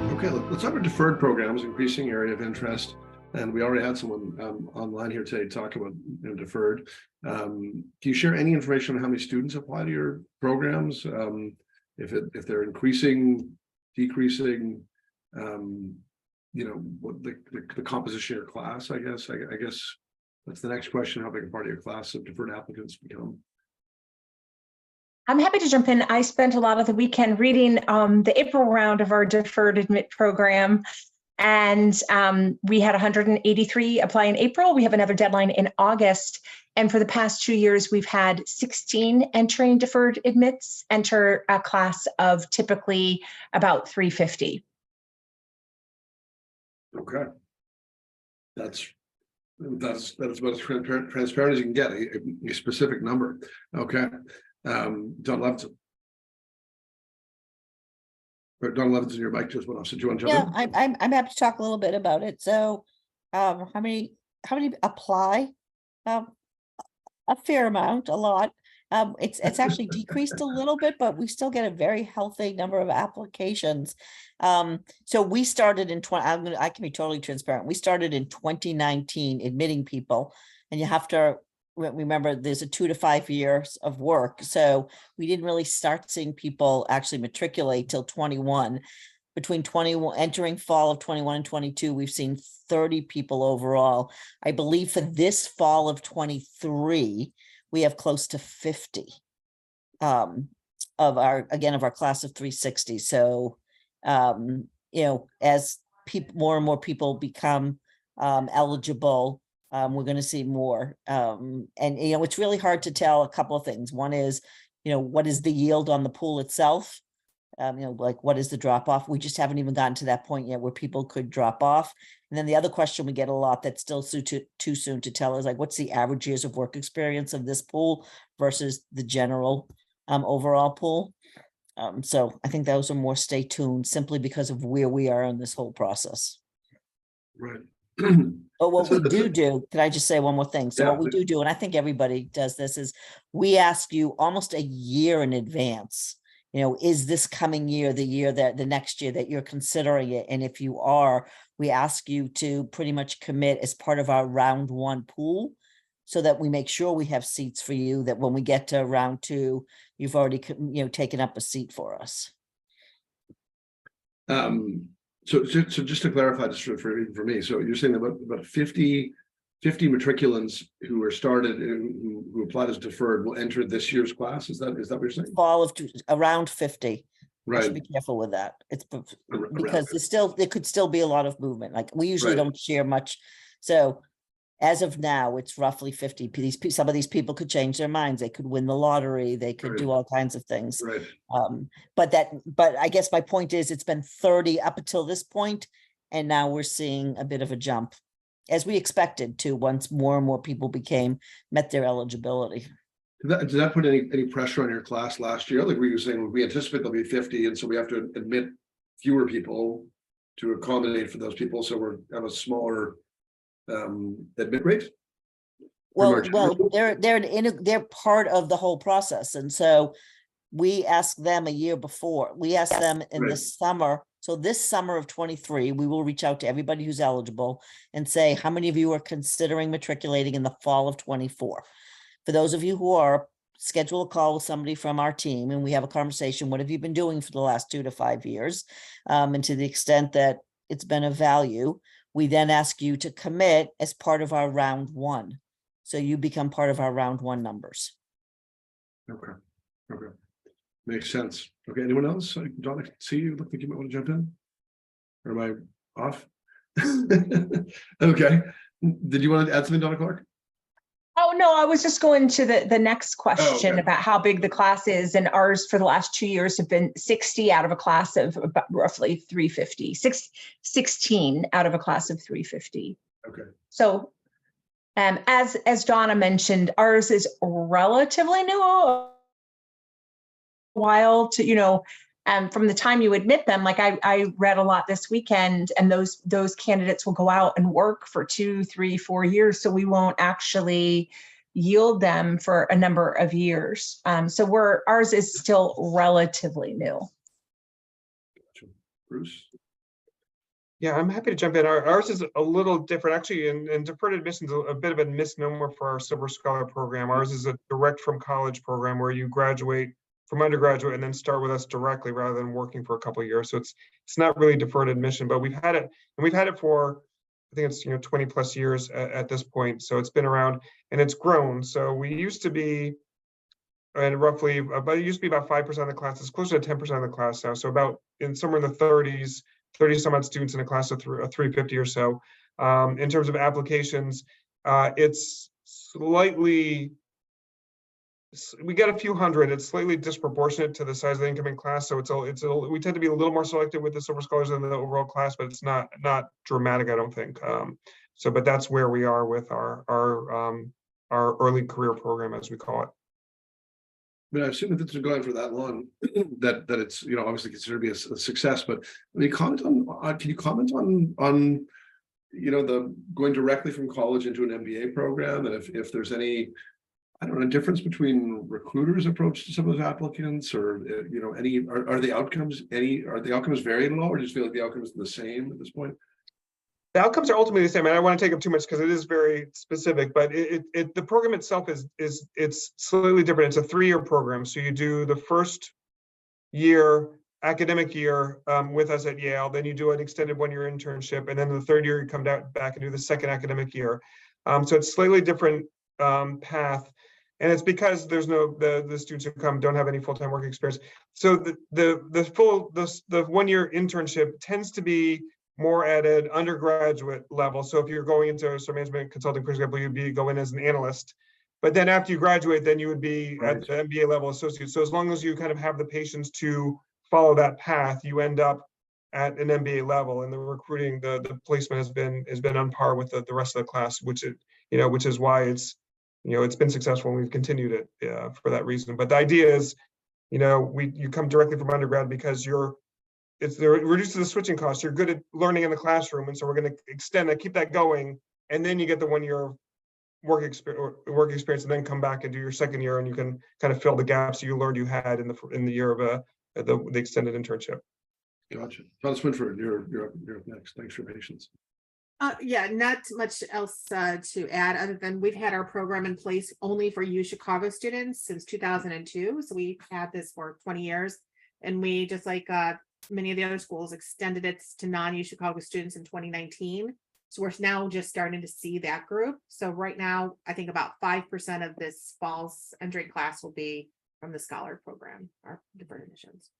Okay, let's talk about deferred programs, increasing area of interest. And we already had someone online here today talk about deferred. Can you share any information on how many students apply to your programs? If they're increasing, decreasing, what the composition of your class, I guess. I guess that's the next question. How big a part of your class of deferred applicants become? I'm happy to jump in. I spent a lot of the weekend reading the April round of our deferred admit program, and we had 183 apply in April. We have another deadline in August, and for the past 2 years, we've had 16 entering deferred admits enter a class of typically about 350. Okay, that's about as transparent as you can get, a specific number. Okay. Donna Levenson. Donna Levenson, your mic just went off. So do you want to jump in? I'm happy to talk a little bit about it. So, how many apply? A fair amount, a lot. It's actually decreased a little bit, but we still get a very healthy number of applications. So we started in I can be totally transparent. We started in 2019 admitting people, and you have to remember there's a 2 to 5 years of work. So we didn't really start seeing people actually matriculate till 21. Between 21 entering fall of 21 and 22, we've seen 30 people overall. I believe for this fall of 23, we have close to 50 of our class of 360. So as more and more people become eligible, we're going to see more. And it's really hard to tell a couple of things. One is, what is the yield on the pool itself? Like what is the drop off? We just haven't even gotten to that point yet where people could drop off. And then the other question we get a lot that's still too soon to tell is like, what's the average years of work experience of this pool versus the general overall pool? So I think those are more stay tuned simply because of where we are in this whole process. Right. But what we do, can I just say one more thing? So what we do, and I think everybody does this, is we ask you almost a year in advance, is this coming year, the next year that you're considering it? And if you are, we ask you to pretty much commit as part of our round 1 pool so that we make sure we have seats for you, that when we get to round 2, you've already, taken up a seat for us. So just to clarify, just for me, so you're saying about 50 matriculants who are started, who applied as deferred, will enter this year's class. Is that what you're saying? Fall of around 50. Right. I should be careful with that. It's because there could still be a lot of movement. Like we usually don't share much. So as of now, it's roughly 50. Some of these people could change their minds. They could win the lottery. They could do all kinds of things. Right. But I guess my point is it's been 30 up until this point, and now we're seeing a bit of a jump, as we expected to, once more and more people met their eligibility. Did that put any pressure on your class last year? Like we were saying, we anticipate there'll be 50, and so we have to admit fewer people to accommodate for those people. So we have a smaller admit rate. Well, they're part of the whole process, and so we asked them a year before. We asked them in the summer. So this summer of 23, we will reach out to everybody who's eligible and say, how many of you are considering matriculating in the fall of 24? For those of you who are, schedule a call with somebody from our team and we have a conversation. What have you been doing for the last 2 to 5 years? And to the extent that it's been of value, we then ask you to commit as part of our round 1. So you become part of our round 1 numbers. Okay. Makes sense. Okay, anyone else? Donna, see you. Look like you might want to jump in. Or am I off? Okay. Did you want to add something, Donna Clarke? Oh, no, I was just going to the next question about how big the class is. And ours for the last 2 years have been 60 out of a class of about roughly 350, 16 out of a class of 350. Okay. So as Donna mentioned, ours is relatively new. While to, from the time you admit them, like I read a lot this weekend, and those candidates will go out and work for 2, 3, 4 years. So we won't actually yield them for a number of years. So ours is still relatively new. Bruce? Yeah, I'm happy to jump in. Ours is a little different, actually, and deferred admissions is a bit of a misnomer for our Silver Scholar program. Ours is a direct from college program where you graduate from undergraduate and then start with us directly rather than working for a couple of years. So it's not really deferred admission, but we've had it, and we've had it for, I think it's 20 plus years at this point. So it's been around and it's grown. So we used to be, and roughly, but it used to be about 5% of the class. It's closer to 10% of the class now. So about somewhere in the 30s, 30 some odd students in a class of 350 or so. In terms of applications, it's slightly, we get a few hundred. It's slightly disproportionate to the size of the incoming class. So we tend to be a little more selective with the Silver Scholars than the overall class, but it's not dramatic, I don't think. But that's where we are with our early career program, as we call it. I mean, I assume if it's been going for that long, that it's obviously considered to be a success. But can you comment on the going directly from college into an MBA program, and if there's any, I don't know, difference between recruiters' approach to some of those applicants, or any are the outcomes varied at all, or do you feel like the outcomes are the same at this point? The outcomes are ultimately the same, and I don't want to take up too much because it is very specific. But the program itself it's slightly different. It's a 3-year program, so you do the first year, academic year, with us at Yale. Then you do an extended 1-year internship, and then the 3rd year you come back and do the 2nd academic year. So it's slightly different path, and it's because there's the students who come don't have any full-time work experience. So the 1-year internship tends to be more at an undergraduate level. So if you're going into management consulting, for example, you'd go in as an analyst. But then after you graduate, then you would be at the MBA level associate. So as long as you kind of have the patience to follow that path, you end up at an MBA level. And the recruiting, the placement has been on par with the rest of the class, which is why it's been successful, and we've continued it for that reason. But the idea is, you come directly from undergrad because it reduces the switching costs. You're good at learning in the classroom, and so we're going to extend that, keep that going, and then you get the 1-year work experience, and then come back and do your 2nd year, and you can kind of fill the gaps you learned you had in the year of the extended internship. Gotcha. Donna Swinford, you're up next. Thanks for your patience. Yeah, not much else to add other than we've had our program in place only for U Chicago students since 2002. So we've had this for 20 years, and we, just like many of the other schools, extended it to non-U Chicago students in 2019. So we're now just starting to see that group. So right now, I think about 5% of this fall's entry class will be from the Scholar program, our deferred admissions.